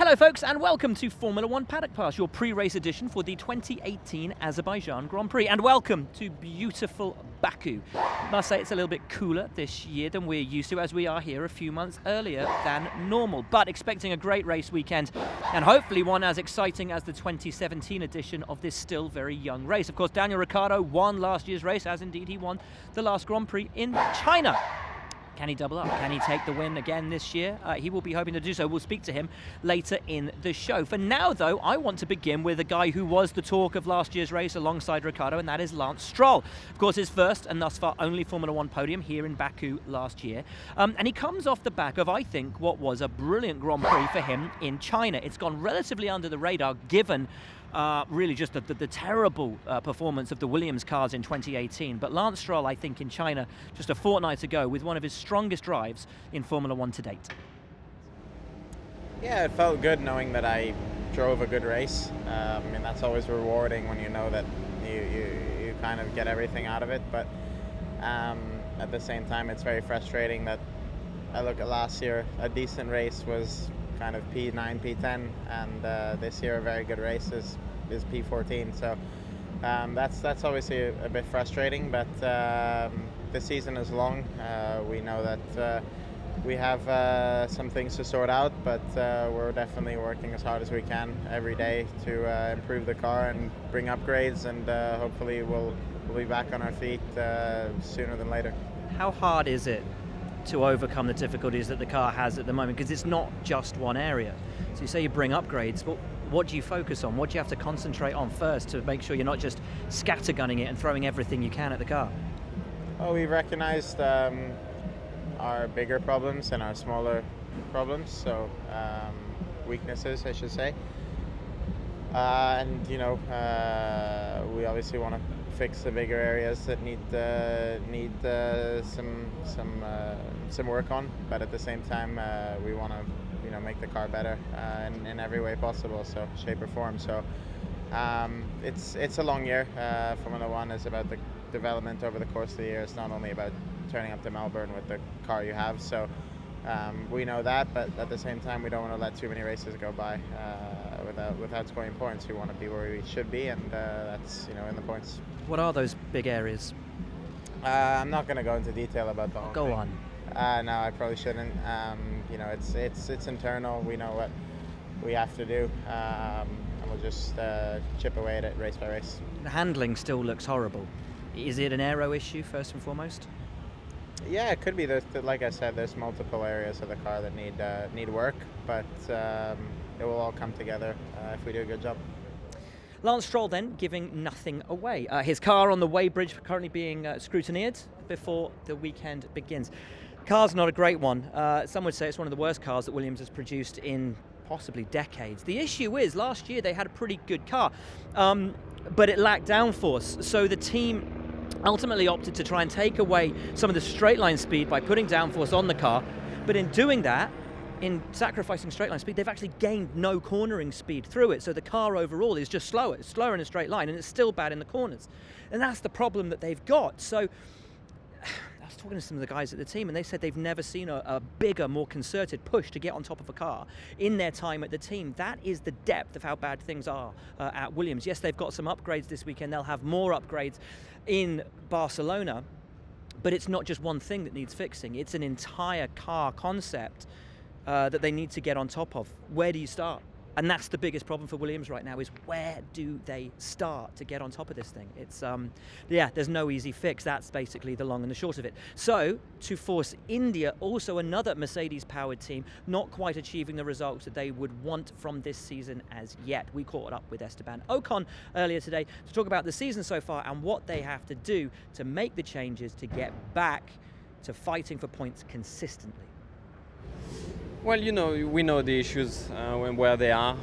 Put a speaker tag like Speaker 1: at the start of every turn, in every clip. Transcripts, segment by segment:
Speaker 1: Hello folks and welcome to Formula One Paddock Pass, your pre-race edition for the 2018 Azerbaijan Grand Prix, and welcome to beautiful Baku. I must say it's a little bit cooler this year than we're used to, as we are here a few months earlier than normal, but expecting a great race weekend and hopefully one as exciting as the 2017 edition of this still very young race. Of course, Daniel Ricciardo won last year's race, as indeed he won the last Grand Prix in China. Can he double up? Can he take the win again this year? He will be hoping to do so. We'll speak to him later in the show. For now, though, I want to begin with a guy who was the talk of last year's race alongside Ricciardo, and that is Lance Stroll. Of course, his first and thus far only Formula One podium here in Baku last year. And he comes off the back of, I think, what was a brilliant Grand Prix for him in China. It's gone relatively under the radar, given really just the terrible performance of the Williams cars in 2018. But Lance Stroll, I think, in China just a fortnight ago with one of his strongest drives in Formula One to date.
Speaker 2: Yeah, it felt good knowing that I drove a good race. I mean, that's always rewarding when you know that you kind of get everything out of it. But at the same time, it's very frustrating that I look at last year, a decent race was kind of P9, P10, and this year a very good race is P14. So that's obviously a bit frustrating, but the season is long. We know that we have some things to sort out, but we're definitely working as hard as we can every day to improve the car and bring upgrades, and hopefully we'll be back on our feet sooner than later.
Speaker 1: How hard is it to overcome the difficulties that the car has at the moment? Because it's not just one area. So you say you bring upgrades, but what do you focus on? What do you have to concentrate on first to make sure you're not just scattergunning it and throwing everything you can at the car?
Speaker 2: Well, we've recognized our bigger problems and our smaller problems, so weaknesses, I should say. And you know, we obviously want to fix the bigger areas that need some work on, but at the same time we want to make the car better in every way possible, so shape or form. So it's a long year. Formula One is about the development over the course of the year. It's not only about turning up to Melbourne with the car you have. So we know that, but at the same time we don't want to let too many races go by without scoring points. We want to be where we should be, and that's in the points.
Speaker 1: What are those big areas?
Speaker 2: I'm not going to go into detail about the whole
Speaker 1: Go
Speaker 2: thing.
Speaker 1: on.
Speaker 2: No, I probably shouldn't. It's internal. We know what we have to do, and we'll just chip away at it race by race.
Speaker 1: The handling still looks horrible. Is it an aero issue first and foremost?
Speaker 2: Yeah, it could be. Like I said, there's multiple areas of the car that need work, but it will all come together if we do a good job.
Speaker 1: Lance Stroll then giving nothing away. His car on the weighbridge currently being scrutineered before the weekend begins. Car's not a great one. Some would say it's one of the worst cars that Williams has produced in possibly decades. The issue is last year they had a pretty good car, but it lacked downforce. So the team ultimately opted to try and take away some of the straight line speed by putting downforce on the car. But in doing that, in sacrificing straight line speed, they've actually gained no cornering speed through it. So the car overall is just slower. It's slower in a straight line, and it's still bad in the corners. And that's the problem that they've got. So I was talking to some of the guys at the team, and they said they've never seen a bigger, more concerted push to get on top of a car in their time at the team. That is the depth of how bad things are at Williams. Yes, they've got some upgrades this weekend. They'll have more upgrades in Barcelona, but it's not just one thing that needs fixing. It's an entire car concept that they need to get on top of. Where do you start? And that's the biggest problem for Williams right now, is where do they start to get on top of this thing? It's there's no easy fix. That's basically the long and the short of it. So to force India, also another Mercedes-powered team, not quite achieving the results that they would want from this season as yet. We caught up with Esteban Ocon earlier today to talk about the season so far and what they have to do to make the changes to get back to fighting for points consistently.
Speaker 3: Well, we know the issues where they are.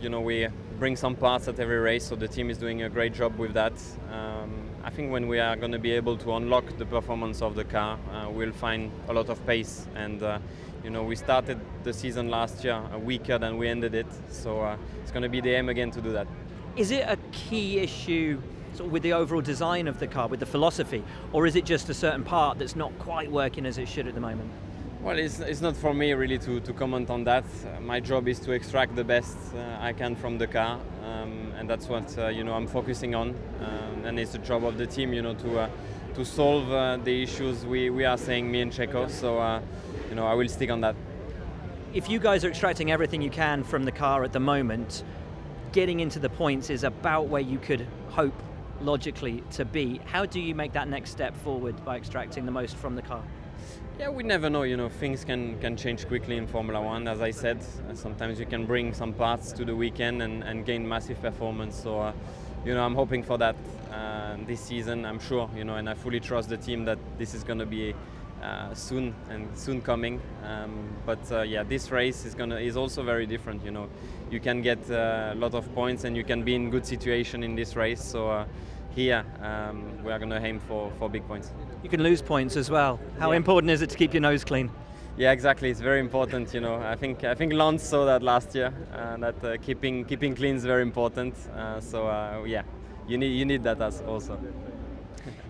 Speaker 3: We bring some parts at every race, so the team is doing a great job with that. I think when we are going to be able to unlock the performance of the car, we'll find a lot of pace. And we started the season last year weaker than we ended it, so it's going to be the aim again to do that.
Speaker 1: Is it a key issue sort of with the overall design of the car, with the philosophy, or is it just a certain part that's not quite working as it should at the moment?
Speaker 3: Well, it's not for me really to comment on that. My job is to extract the best I can from the car, and that's what I'm focusing on. And it's the job of the team, to solve the issues we are saying, me and Checo. So, I will stick on that.
Speaker 1: If you guys are extracting everything you can from the car at the moment, getting into the points is about where you could hope logically to be. How do you make that next step forward by extracting the most from the car?
Speaker 3: Yeah, we never know, things can change quickly in Formula One. As I said, sometimes you can bring some parts to the weekend and gain massive performance. So, I'm hoping for that this season, I'm sure, and I fully trust the team that this is going to be soon coming. But this race is also very different, You can get a lot of points and you can be in good situation in this race. So here we are going to aim for big points.
Speaker 1: You can lose points as well. How important is it to keep your nose clean?
Speaker 3: Yeah, exactly. It's very important. I think Lance saw that last year. That keeping clean is very important. You need that as also.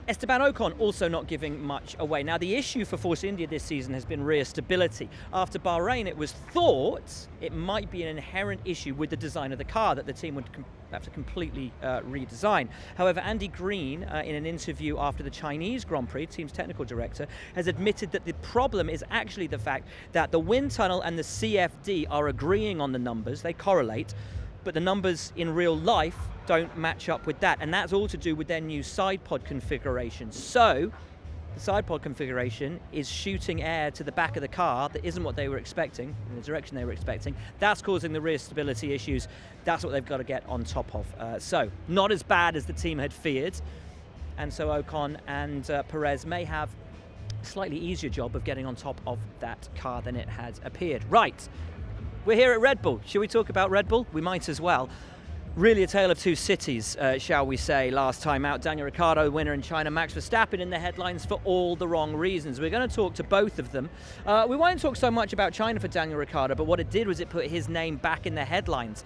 Speaker 1: Esteban Ocon also not giving much away. Now, the issue for Force India this season has been rear stability. After Bahrain, it was thought it might be an inherent issue with the design of the car that the team would have to completely redesign. However, Andy Green, in an interview after the Chinese Grand Prix, team's technical director, has admitted that the problem is actually the fact that the wind tunnel and the CFD are agreeing on the numbers, they correlate, but the numbers in real life don't match up with that, and that's all to do with their new side pod configuration. So the side pod configuration is shooting air to the back of the car that isn't what they were expecting, in the direction they were expecting. That's causing the rear stability issues. That's what they've got to get on top of. So not as bad as the team had feared, and so Ocon and Perez may have a slightly easier job of getting on top of that car than it had appeared. Right, we're here at Red Bull. Should we talk about Red Bull? We might as well. Really a tale of two cities, shall we say, last time out. Daniel Ricciardo, winner in China, Max Verstappen in the headlines for all the wrong reasons. We're going to talk to both of them. We won't talk so much about China for Daniel Ricciardo, but what it did was it put his name back in the headlines.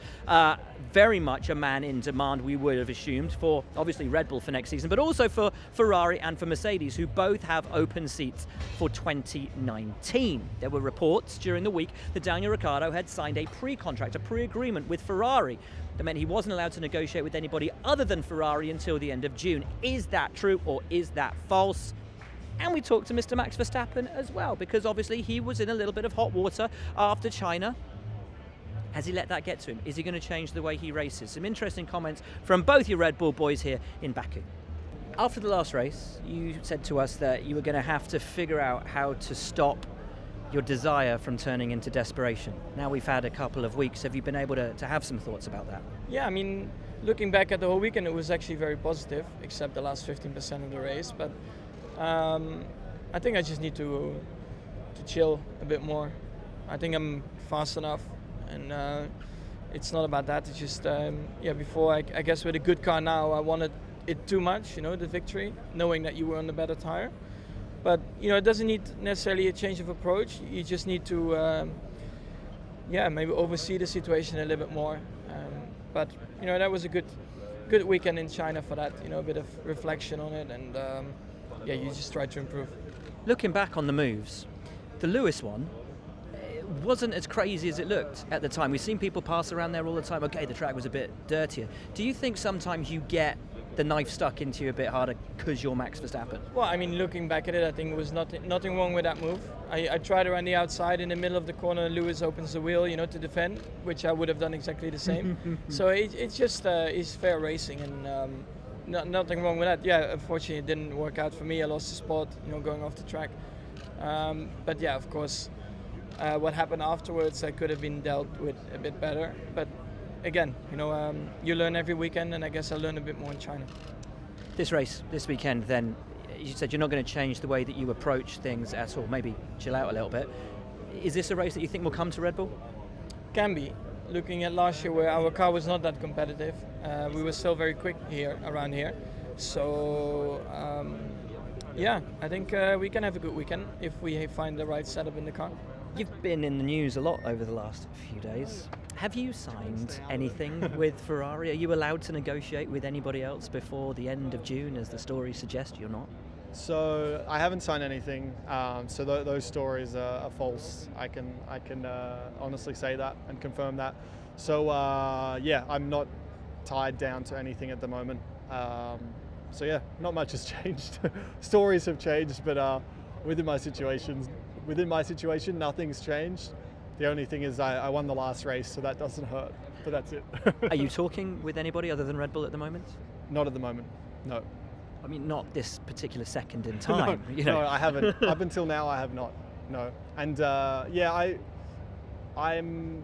Speaker 1: Very much a man in demand, we would have assumed, for obviously Red Bull for next season, but also for Ferrari and for Mercedes, who both have open seats for 2019. There were reports during the week that Daniel Ricciardo had signed a pre-contract, a pre-agreement with Ferrari. That meant he wasn't allowed to negotiate with anybody other than Ferrari until the end of June. Is that true or is that false? And we talked to Mr. Max Verstappen as well, because obviously he was in a little bit of hot water after China. Has he let that get to him? Is he going to change the way he races? Some interesting comments from both your Red Bull boys here in Baku. After the last race, you said to us that you were going to have to figure out how to stop your desire from turning into desperation. Now we've had a couple of weeks. Have you been able to have some thoughts about that?
Speaker 4: Yeah, I mean, looking back at the whole weekend, it was actually very positive, except the last 15% of the race. But I think I just need to chill a bit more. I think I'm fast enough, and it's not about that. It's just, before, I guess with a good car now, I wanted it too much, the victory, knowing that you were on the better tire. But, it doesn't need necessarily a change of approach. You just need to, maybe oversee the situation a little bit more. But that was a good weekend in China for that, a bit of reflection on it. And, you just try to improve.
Speaker 1: Looking back on the moves, the Lewis one wasn't as crazy as it looked at the time. We've seen people pass around there all the time. Okay, the track was a bit dirtier. Do you think sometimes you get the knife stuck into you a bit harder because you're Max Verstappen?
Speaker 4: Well, I mean, looking back at it, I think there was nothing wrong with that move. I tried around the outside in the middle of the corner. Lewis opens the wheel, to defend, which I would have done exactly the same. So it's just it's fair racing, and nothing wrong with that. Yeah, unfortunately, it didn't work out for me. I lost the spot, going off the track. But yeah, of course, what happened afterwards could have been dealt with a bit better. But again, you learn every weekend, and I guess I learned a bit more in China.
Speaker 1: This race, this weekend, then, you said you're not going to change the way that you approach things at all, maybe chill out a little bit. Is this a race that you think will come to Red Bull?
Speaker 4: Can be. Looking at last year where our car was not that competitive, we were still very quick around here. So, I think we can have a good weekend if we find the right setup in the car.
Speaker 1: You've been in the news a lot over the last few days. Have you signed anything with Ferrari? Are you allowed to negotiate with anybody else before the end of June, as the story suggests you're not?
Speaker 5: So I haven't signed anything. So those stories are false. I can honestly say that and confirm that. So yeah, I'm not tied down to anything at the moment. So yeah, not much has changed. Stories have changed, but within my situation, nothing's changed. The only thing is I won the last race, so that doesn't hurt. But that's it.
Speaker 1: Are you talking with anybody other than Red Bull at the moment?
Speaker 5: Not at the moment. No.
Speaker 1: I mean, not this particular second in time.
Speaker 5: No, I haven't. Up until now, I have not. No. And yeah, I'm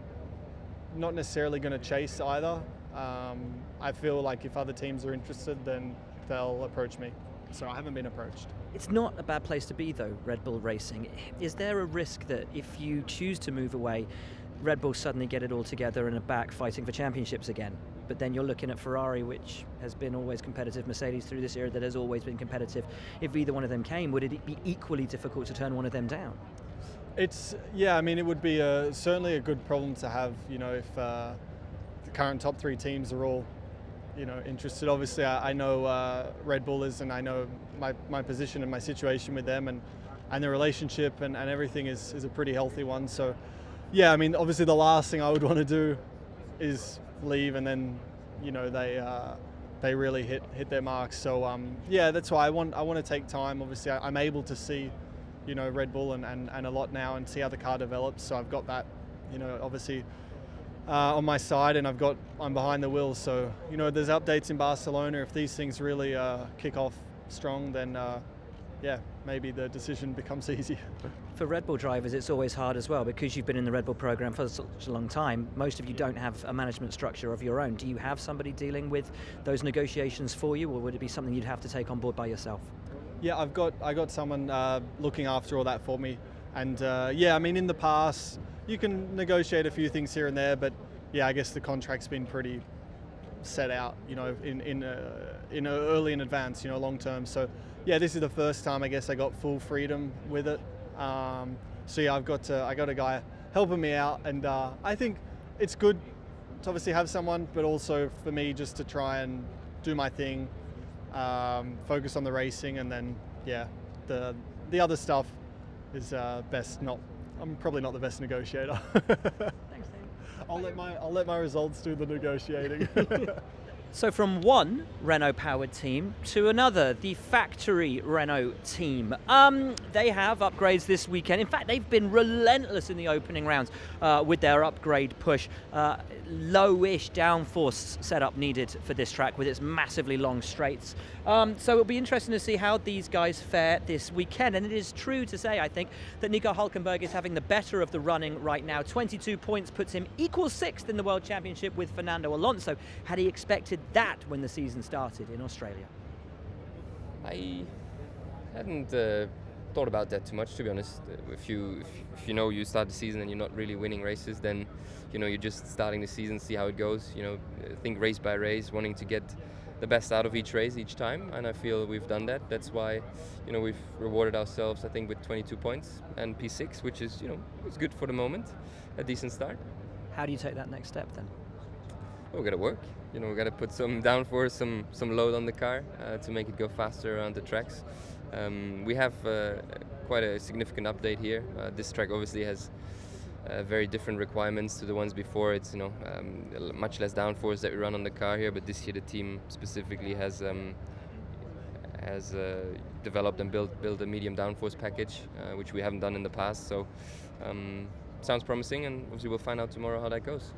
Speaker 5: not necessarily going to chase either. I feel like if other teams are interested, then they'll approach me. So I haven't been approached.
Speaker 1: It's not a bad place to be, though, Red Bull Racing. Is there a risk that if you choose to move away, Red Bull suddenly get it all together and are back fighting for championships again? But then you're looking at Ferrari, which has been always competitive, Mercedes through this era that has always been competitive. If either one of them came, would it be equally difficult to turn one of them down?
Speaker 5: Yeah, I mean, it would be certainly a good problem to have, if the current top three teams are all, interested. Obviously, I know Red Bull is, and I know my position and my situation with them, and the relationship and everything is a pretty healthy one. So, yeah, I mean, obviously the last thing I would want to do is leave and then, they really hit their marks. So, yeah, that's why I want to take time. Obviously, I'm able to see, Red Bull and a lot now and see how the car develops. So I've got that, obviously on my side, and I'm behind the wheel. So, there's updates in Barcelona. If these things really kick off strong, then yeah, maybe the decision becomes easy.
Speaker 1: For Red Bull drivers, it's always hard as well, because you've been in the Red Bull program for such a long time. Most of you don't have a management structure of your own. Do you have somebody dealing with those negotiations for you, or would it be something you'd have to take on board by yourself?
Speaker 5: Yeah, I got someone looking after all that for me, and yeah, I mean, in the past you can negotiate a few things here and there, but yeah, I guess the contract's been pretty set out, in early in advance, long term. So yeah, this is the first time I guess I got full freedom with it. So yeah, I got a guy helping me out, and I think it's good to obviously have someone, but also for me just to try and do my thing, focus on the racing, and then yeah, the other stuff is best not. I'm probably not the best negotiator.
Speaker 1: Thanks, Dave.
Speaker 5: I'll let my results do the negotiating.
Speaker 1: So from one Renault-powered team to another, the factory Renault team. They have upgrades this weekend. In fact, they've been relentless in the opening rounds with their upgrade push. Low-ish downforce setup needed for this track with its massively long straights. So it'll be interesting to see how these guys fare this weekend. And it is true to say, I think, that Nico Hülkenberg is having the better of the running right now. 22 points puts him equal 6th in the World Championship with Fernando Alonso. Had he expected that when the season started in Australia?
Speaker 6: I hadn't thought about that too much, to be honest. If you you start the season and you're not really winning races, then you're just starting the season, see how it goes. Think race by race, wanting to get the best out of each race each time, and I feel we've done that. That's why we've rewarded ourselves, I think, with 22 points and P6, which is it's good for the moment, a decent start.
Speaker 1: How do you take that next step then?
Speaker 6: Well, we got to work. We got to put some downforce, some load on the car to make it go faster around the tracks. We have quite a significant update here. This track obviously has very different requirements to the ones before. It's much less downforce that we run on the car here, but this year the team specifically has developed and built a medium downforce package, which we haven't done in the past. So sounds promising, and obviously we'll find out tomorrow how that goes.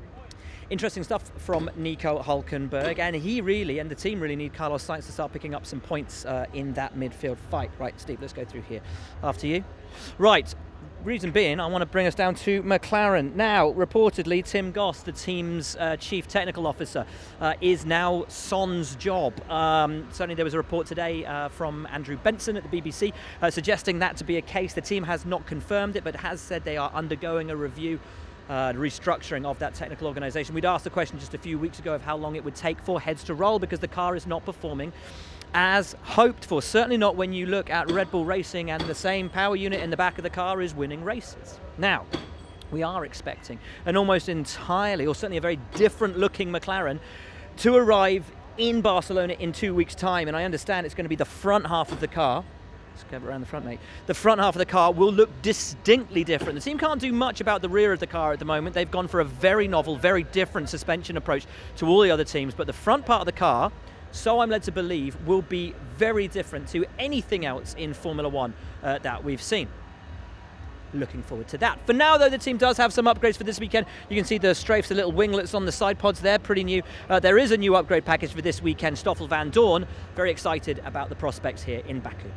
Speaker 1: Interesting stuff from Nico Hülkenberg, and he really, and the team really, need Carlos Sainz to start picking up some points in that midfield fight. Right, Steve, let's go through here. After you. Right, reason being, I want to bring us down to McLaren. Now, reportedly, Tim Goss, the team's chief technical officer, is now Son's job. Certainly there was a report today from Andrew Benson at the BBC suggesting that to be a case. The team has not confirmed it, but has said they are undergoing a review, restructuring of that technical organisation. We'd asked the question just a few weeks ago of how long it would take for heads to roll, because the car is not performing as hoped for. Certainly not when you look at Red Bull Racing and the same power unit in the back of the car is winning races. Now, we are expecting an almost entirely, or certainly a very different looking McLaren to arrive in Barcelona in 2 weeks' time, and I understand it's going to be the front half of the car Let's go around the front, mate. The front half of the car will look distinctly different. The team can't do much about the rear of the car at the moment. They've gone for a very novel, very different suspension approach to all the other teams. But the front part of the car, so I'm led to believe, will be very different to anything else in Formula One that we've seen. Looking forward to that. For now, though, the team does have some upgrades for this weekend. You can see the strafes, the little winglets on the side pods there, pretty new. There is a new upgrade package for this weekend. Stoffel Vandoorne, very excited about the prospects here in Baku.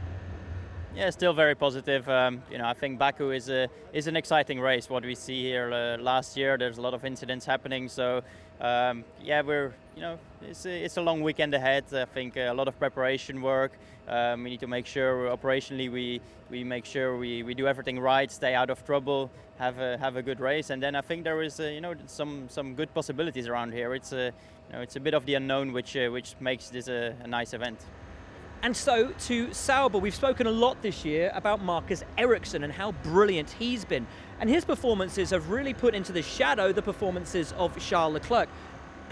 Speaker 7: Yeah, still very positive. I think Baku is an exciting race. What we see here last year, there's a lot of incidents happening. So it's a long weekend ahead. I think a lot of preparation work. We need to make sure operationally we make sure we do everything right, stay out of trouble, have a good race, and then I think there is some good possibilities around here. It's a bit of the unknown which makes this a nice event.
Speaker 1: And so to Sauber, we've spoken a lot this year about Marcus Ericsson and how brilliant he's been. And his performances have really put into the shadow the performances of Charles Leclerc.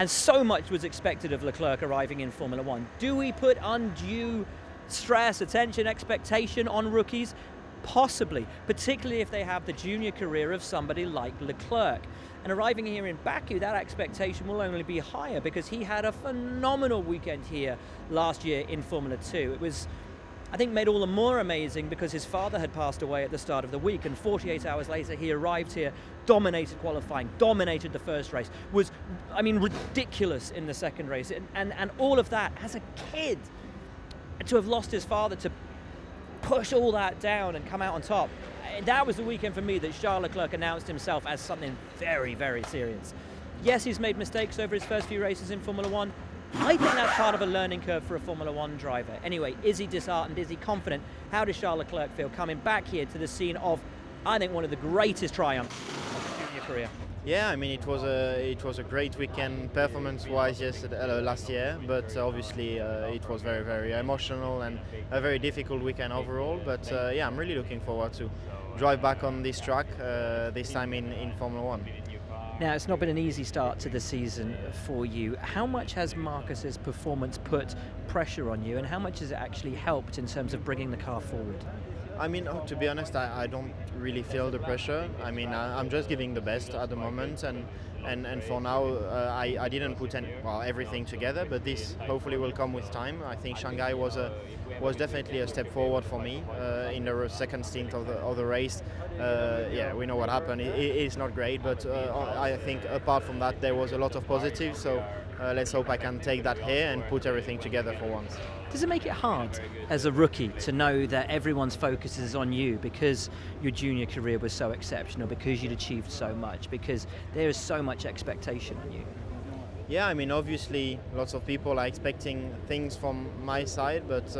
Speaker 1: And so much was expected of Leclerc arriving in Formula One. Do we put undue stress, attention, expectation on rookies? Possibly, particularly if they have the junior career of somebody like Leclerc. And arriving here in Baku, that expectation will only be higher because he had a phenomenal weekend here last year in Formula 2. It was, I think, made all the more amazing because his father had passed away at the start of the week, and 48 hours later he arrived here, dominated qualifying, dominated the first race, was, ridiculous in the second race, and all of that as a kid. To have lost his father, to push all that down and come out on top, that was the weekend for me that Charles Leclerc announced himself as something very, very serious. Yes, he's made mistakes over his first few races in Formula One. I think that's part of a learning curve for a Formula One driver. Anyway, is he disheartened? Is he confident? How does Charles Leclerc feel coming back here to the scene of, I think, one of the greatest triumphs of his junior career?
Speaker 8: Yeah, it was a great weekend performance-wise last year, but obviously it was very, very emotional and a very difficult weekend overall. But I'm really looking forward to drive back on this track this time in Formula One.
Speaker 1: Now, it's not been an easy start to the season for you. How much has Marcus's performance put pressure on you, and how much has it actually helped in terms of bringing the car forward?
Speaker 8: To be honest, I don't really feel the pressure. I'm just giving the best at the moment, and for now, I didn't put everything together, but this hopefully will come with time. I think Shanghai was definitely a step forward for me in the second stint of the race. We know what happened. It's not great, but I think apart from that, there was a lot of positives. So let's hope I can take that here and put everything together for once.
Speaker 1: Does it make it hard as a rookie to know that everyone's focus is on you because your junior career was so exceptional, because you'd achieved so much, because there is so much expectation on you?
Speaker 8: Yeah, obviously lots of people are expecting things from my side, but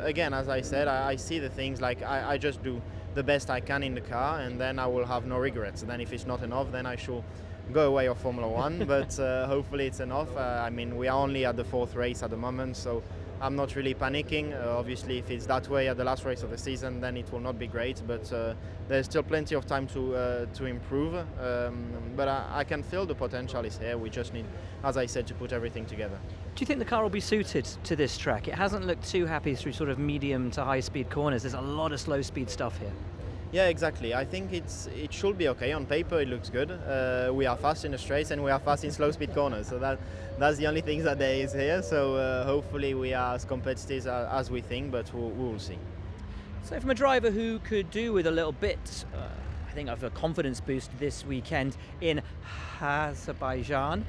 Speaker 8: again, as I said, I see the things like I just do the best I can in the car, and then I will have no regrets. And then if it's not enough, then I should go away of Formula One, but hopefully it's enough. We are only at the fourth race at the moment, so I'm not really panicking. Obviously, if it's that way at the last race of the season, then it will not be great, but there's still plenty of time to improve. But I can feel the potential is here. We just need, as I said, to put everything together.
Speaker 1: Do you think the car will be suited to this track? It hasn't looked too happy through sort of medium to high speed corners. There's a lot of slow speed stuff here.
Speaker 8: Yeah, exactly. I think it should be okay. On paper, it looks good. We are fast in the straights and we are fast in slow speed corners. So that's the only thing that there is here. So hopefully we are as competitive as we think, but we will see.
Speaker 1: So from a driver who could do with a little bit, I think, of a confidence boost this weekend in Azerbaijan,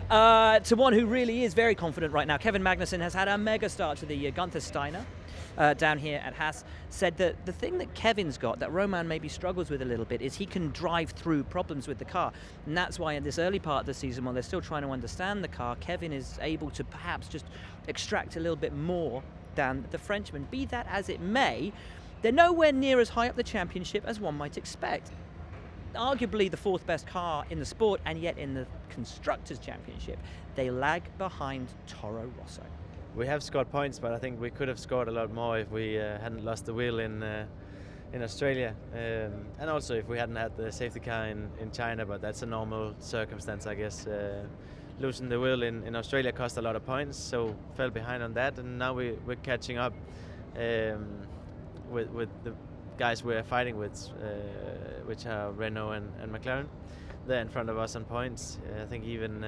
Speaker 1: to one who really is very confident right now, Kevin Magnussen has had a mega start to the year. Gunther Steiner, down here at Haas, said that the thing that Kevin's got, that Roman maybe struggles with a little bit, is he can drive through problems with the car. And that's why in this early part of the season, while they're still trying to understand the car, Kevin is able to perhaps just extract a little bit more than the Frenchman. Be that as it may, they're nowhere near as high up the championship as one might expect. Arguably the fourth best car in the sport, and yet in the Constructors' Championship, they lag behind Toro Rosso.
Speaker 9: We have scored points, but I think we could have scored a lot more if we hadn't lost the wheel in Australia, and also if we hadn't had the safety car in China. But that's a normal circumstance, I guess. Losing the wheel in Australia cost a lot of points, so fell behind on that, and now we're catching up. with the guys we're fighting with, which are Renault and McLaren. They're in front of us on points. I think even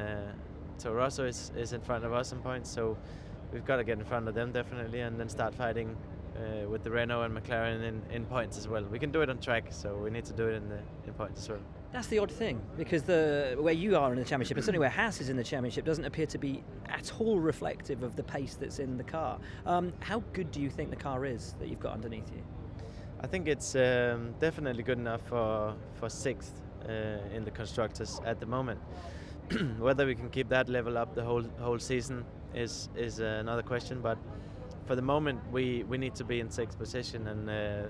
Speaker 9: Toro Rosso is in front of us on points. So we've got to get in front of them definitely, and then start fighting with the Renault and McLaren in points as well. We can do it on track, so we need to do it in points as well.
Speaker 1: That's the odd thing, because where you are in the championship, and certainly where Haas is in the championship, doesn't appear to be at all reflective of the pace that's in the car. How good do you think the car is that you've got underneath you?
Speaker 9: I think it's definitely good enough for sixth in the constructors at the moment. Whether we can keep that level up the whole season is another question, but for the moment we need to be in sixth position and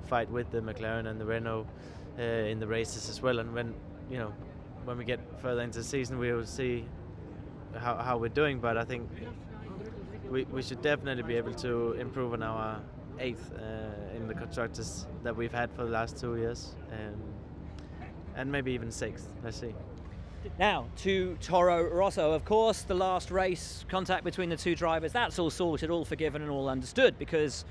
Speaker 9: fight with the McLaren and the Renault in the races as well. And when we get further into the season, we will see how we're doing. But I think we should definitely be able to improve on our eighth in the constructors that we've had for the last 2 years, and maybe even sixth. Let's see.
Speaker 1: Now to Toro Rosso. Of course, the last race, contact between the two drivers, that's all sorted, all forgiven and all understood, because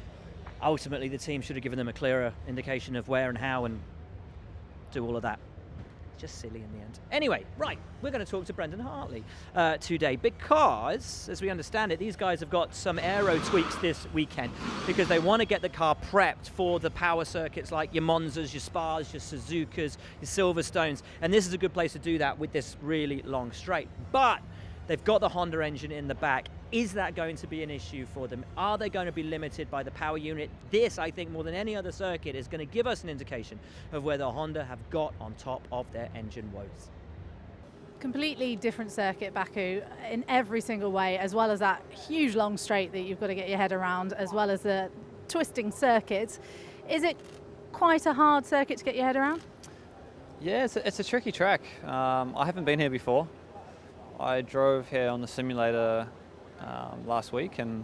Speaker 1: ultimately the team should have given them a clearer indication of where and how and do all of that. Just silly in the end. Anyway, right, we're going to talk to Brendan Hartley today, because, as we understand it, these guys have got some aero tweaks this weekend because they want to get the car prepped for the power circuits like your Monzas, your Spas, your Suzukas, your Silverstones, and this is a good place to do that with this really long straight. But they've got the Honda engine in the back. Is that going to be an issue for them? Are they going to be limited by the power unit? This, I think, more than any other circuit, is going to give us an indication of where the Honda have got on top of their engine woes.
Speaker 10: Completely different circuit, Baku, in every single way, as well as that huge long straight that you've got to get your head around, as well as the twisting circuits. Is it quite a hard circuit to get your head around?
Speaker 11: Yeah, it's a tricky track. I haven't been here before. I drove here on the simulator last week, and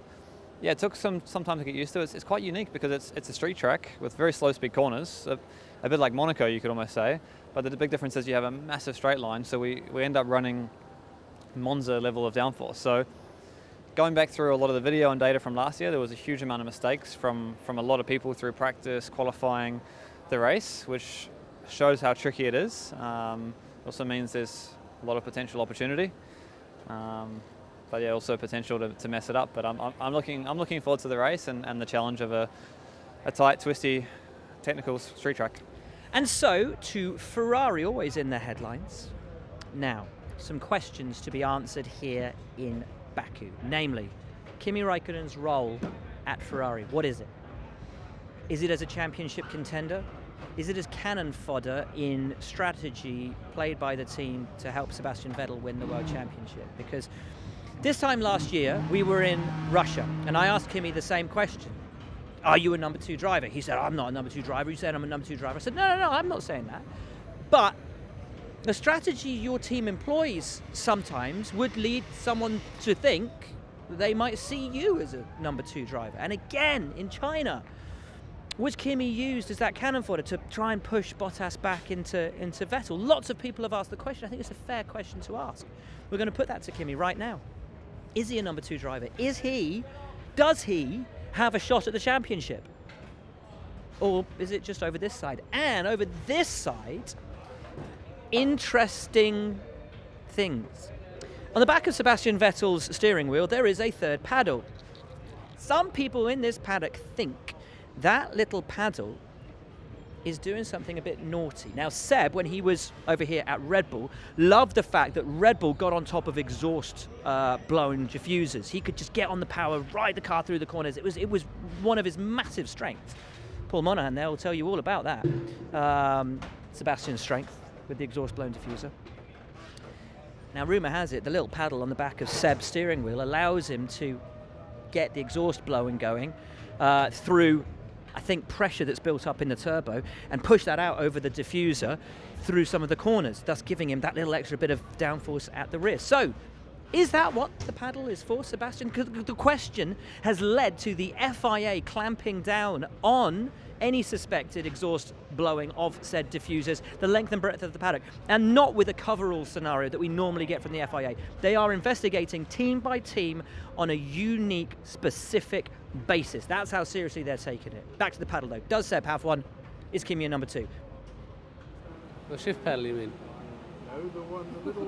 Speaker 11: yeah, it took some time to get used to it. It's quite unique because it's a street track with very slow speed corners, a bit like Monaco, you could almost say. But the big difference is you have a massive straight line, so we end up running Monza level of downforce. So going back through a lot of the video and data from last year, there was a huge amount of mistakes from a lot of people through practice, qualifying the race, which shows how tricky it is. Also means there's a lot of potential opportunity. But yeah, also potential to mess it up. But I'm looking forward to the race and the challenge of a tight, twisty, technical street track.
Speaker 1: And so to Ferrari, always in the headlines. Now, some questions to be answered here in Baku. Namely, Kimi Raikkonen's role at Ferrari. What is it? Is it as a championship contender? Is it as cannon fodder in strategy played by the team to help Sebastian Vettel win the World Championship? Because this time last year, we were in Russia, and I asked Kimi the same question. Are you a number 2 driver? He said, I'm not a number 2 driver. You said I'm a number 2 driver. I said, no, I'm not saying that. But the strategy your team employs sometimes would lead someone to think they might see you as a number 2 driver. And again, in China, was Kimi used as that cannon fodder to try and push Bottas back into Vettel? Lots of people have asked the question. I think it's a fair question to ask. We're going to put that to Kimi right now. Is he a number 2 driver? Does he have a shot at the championship? Or is it just over this side? And over this side, interesting things. On the back of Sebastian Vettel's steering wheel, there is a third paddle. Some people in this paddock think that little paddle is doing something a bit naughty. Now, Seb, when he was over here at Red Bull, loved the fact that Red Bull got on top of exhaust blowing diffusers. He could just get on the power, ride the car through the corners. It was one of his massive strengths. Paul Monahan there will tell you all about that. Sebastian's strength with the exhaust blown diffuser. Now, rumour has it the little paddle on the back of Seb's steering wheel allows him to get the exhaust blowing going through, I think, pressure that's built up in the turbo and push that out over the diffuser through some of the corners, thus giving him that little extra bit of downforce at the rear. So, is that what the paddle is for, Sebastian? Because the question has led to the FIA clamping down on any suspected exhaust blowing of said diffusers, the length and breadth of the paddock, and not with a coverall scenario that we normally get from the FIA. They are investigating team by team on a unique, specific basis. That's how seriously they're taking it. Back to the paddle though. Does Seb have one? Is Kimi a number 2?
Speaker 12: The shift pedal, you mean?
Speaker 13: No, the one, there's a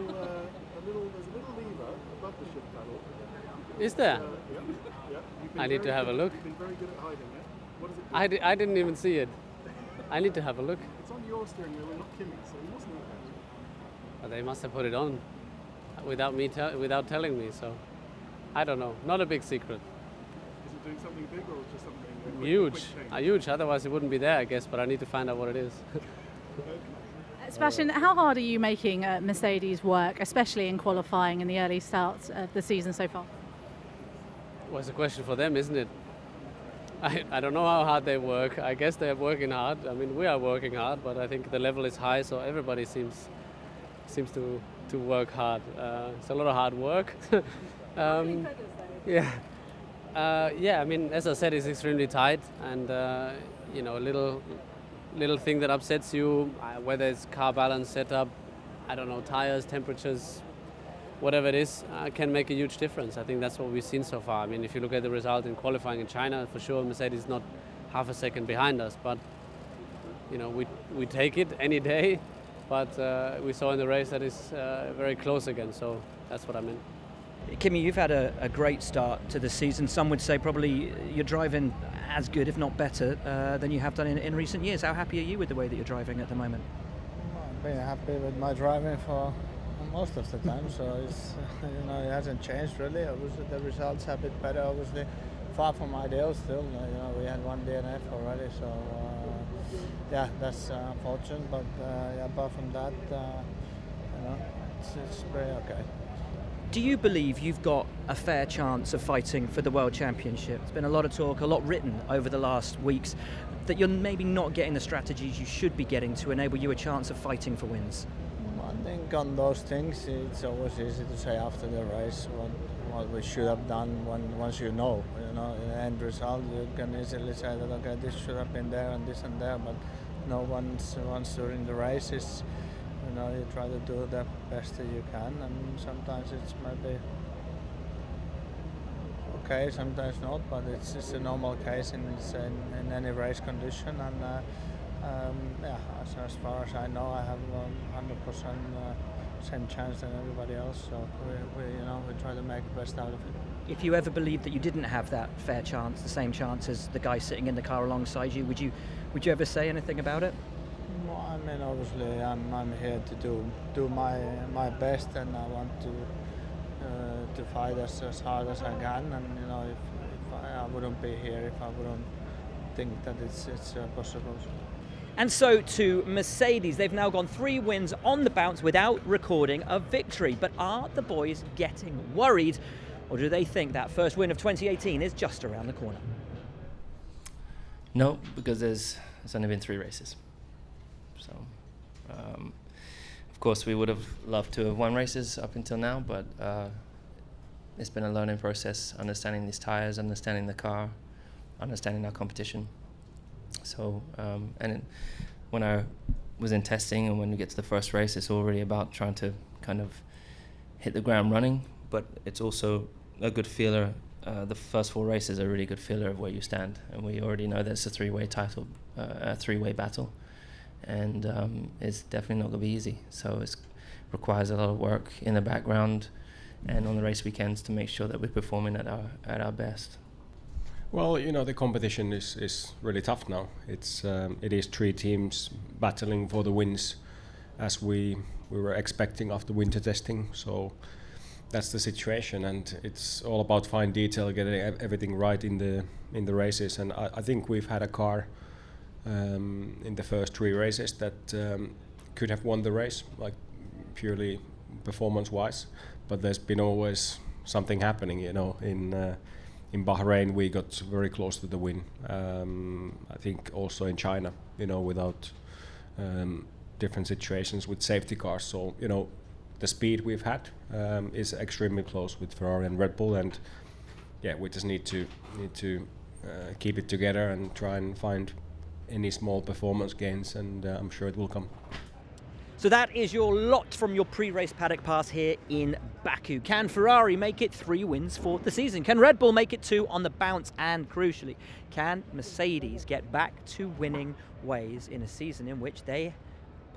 Speaker 13: little lever above the shift pedal.
Speaker 12: Is there?
Speaker 13: Yeah.
Speaker 12: I need to have a look.
Speaker 13: You've been very good at hiding it. What does it do?
Speaker 12: I didn't even see it. I need to have a look.
Speaker 13: It's on your steering wheel and not Kimi's, so you must know that.
Speaker 12: Well, they must have put it on without me without telling me, so I don't know. Not a big secret.
Speaker 13: Is it doing something big or just something
Speaker 12: Huge. Huge, otherwise it wouldn't be there, I guess, but I need to find out what it is.
Speaker 10: Sebastian, how hard are you making Mercedes work, especially in qualifying in the early starts of the season so far?
Speaker 12: Well, it's a question for them, isn't it? I don't know how hard they work. I guess they're working hard. I mean, we are working hard, but I think the level is high, so everybody seems to work hard. It's a lot of hard work. Yeah. I mean, as I said, it's extremely tight, and you know, a little thing that upsets you, whether it's car balance, setup, I don't know, tires, temperatures, whatever it is, can make a huge difference. I think that's what we've seen so far. I mean, if you look at the result in qualifying in China, for sure Mercedes is not half a second behind us, but you know, we take it any day. But we saw in the race that it's very close again, so that's what I meant.
Speaker 1: Kimi, you've had a great start to the season. Some would say probably you're driving as good, if not better, than you have done in recent years. How happy are you with the way that you're driving at the moment?
Speaker 14: I've been happy with my driving for most of the time, so it's you know, it hasn't changed really. Obviously, the results are a bit better. Obviously, far from ideal still. You know, we had one DNF already, so yeah, that's unfortunate. But yeah, apart from that, you know, it's very okay.
Speaker 1: Do you believe you've got a fair chance of fighting for the World Championship? There's been a lot of talk, a lot written over the last weeks, that you're maybe not getting the strategies you should be getting to enable you a chance of fighting for wins.
Speaker 14: I think on those things, it's always easy to say after the race what we should have done once you know. You know, in the end result, you can easily say that, okay, this should have been there and this and there, but no once during the race is, you know, you try to do the best that you can, and sometimes it's maybe okay, sometimes not, but it's just a normal case in any race condition. And yeah, as far as I know, I have 100% same chance than everybody else. So we try to make the best out of it.
Speaker 1: If you ever believed that you didn't have that fair chance, the same chance as the guy sitting in the car alongside you, would you ever say anything about it?
Speaker 14: Well, I mean, obviously, I'm here to do my best, and I want to fight as hard as I can. And you know, if I wouldn't be here if I wouldn't think that it's possible.
Speaker 1: And so to Mercedes, they've now gone 3 wins on the bounce without recording a victory. But are the boys getting worried, or do they think that first win of 2018 is just around the corner?
Speaker 15: No, because it's only been 3 races. So, of course, we would have loved to have won races up until now, but it's been a learning process, understanding these tires, understanding the car, understanding our competition. So, when I was in testing and when we get to the first race, it's already about trying to kind of hit the ground running, but it's also a good feeler. The first 4 races are a really good feeler of where you stand, and we already know that it's a 3-way title, a 3-way battle, and it's definitely not going to be easy. So it requires a lot of work in the background and on the race weekends to make sure that we're performing at our best.
Speaker 16: Well, you know, the competition is really tough now. It is 3 teams battling for the wins, as we were expecting after winter testing. So that's the situation, and it's all about fine detail, getting everything right in the races. And I think we've had a car in the first 3 races that could have won the race, like purely performance-wise. But there's been always something happening, you know. In Bahrain, we got very close to the win. I think also in China, you know, without different situations with safety cars. So, you know, the speed we've had is extremely close with Ferrari and Red Bull, and yeah, we just need to keep it together and try and find any small performance gains, and I'm sure it will come.
Speaker 1: So that is your lot from your pre-race paddock pass here in Baku. Can Ferrari make it 3 wins for the season? Can Red Bull make it 2 on the bounce? And crucially, can Mercedes get back to winning ways in a season in which they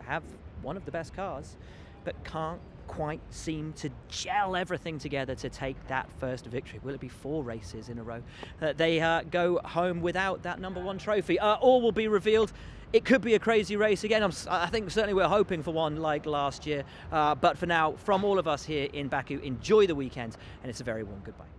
Speaker 1: have one of the best cars, but can't quite seem to gel everything together to take that first victory? Will it be 4 races in a row that they go home without that #1 trophy? All will be revealed. It could be a crazy race again. I think certainly we're hoping for one like last year. But for now, from all of us here in Baku, enjoy the weekend, and it's a very warm goodbye.